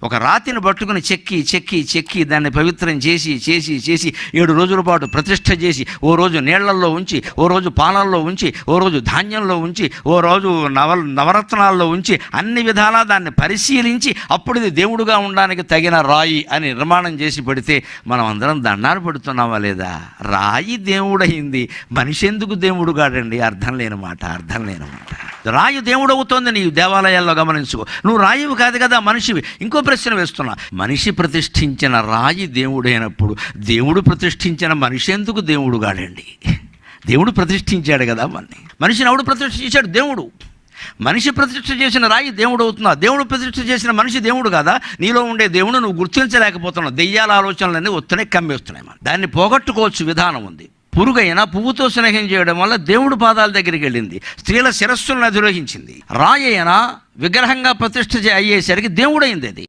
ఒక రాతిని పట్టుకుని చెక్కి చెక్కి చెక్కి దాన్ని పవిత్రం చేసి చేసి చేసి 7 రోజుల పాటు ప్రతిష్ఠ చేసి, ఓ రోజు నీళ్లల్లో ఉంచి, ఓ రోజు పాలల్లో ఉంచి, ఓ రోజు ధాన్యంలో ఉంచి, ఓ రోజు నవరత్నాల్లో ఉంచి, అన్ని విధాలా దాన్ని పరిశీలించి అప్పుడు ఇది దేవుడుగా ఉండడానికి తగిన రాయి అని నిర్మాణం చేసి పెడితే మనం అందరం దండాలు పెడుతున్నామా లేదా? రాయి దేవుడయింది, మనిషి ఎందుకు దేవుడు కాడండి? అర్థం లేని మాట. రాయి దేవుడు అవుతోంది. నీ దేవాలయాల్లో గమనించుకో. నువ్వు రాయివి కాదు కదా, మనిషివి. ఇంకో ప్రశ్న వేస్తున్నా, మనిషి ప్రతిష్ఠించిన రాయి దేవుడైనప్పుడు దేవుడు ప్రతిష్ఠించిన మనిషి ఎందుకు దేవుడు కాడండి? దేవుడు ప్రతిష్ఠించాడు కదా మనిషిని. ఎవడు ప్రతిష్ఠించాడు? దేవుడు. మనిషి ప్రతిష్ఠ చేసిన రాయి దేవుడు అవుతుందా? దేవుడు ప్రతిష్ఠ చేసిన మనిషి దేవుడు కాదా? నీలో ఉండే దేవుడు నువ్వు గుర్తించలేకపోతున్నావు. దెయ్యాల ఆలోచనలన్నీ వస్తున్నాయి, కమ్మేస్తున్నాయి. దాన్ని పోగొట్టుకోవచ్చు, విధానం ఉంది. పురుగైనా పువ్వుతో స్నేహం చేయడం వల్ల దేవుడు పాదాల దగ్గరికి వెళ్ళింది, స్త్రీల శిరస్సులను అధిరోహించింది. రాయి అయినా విగ్రహంగా ప్రతిష్ఠ అయ్యేసరికి దేవుడైంది అది.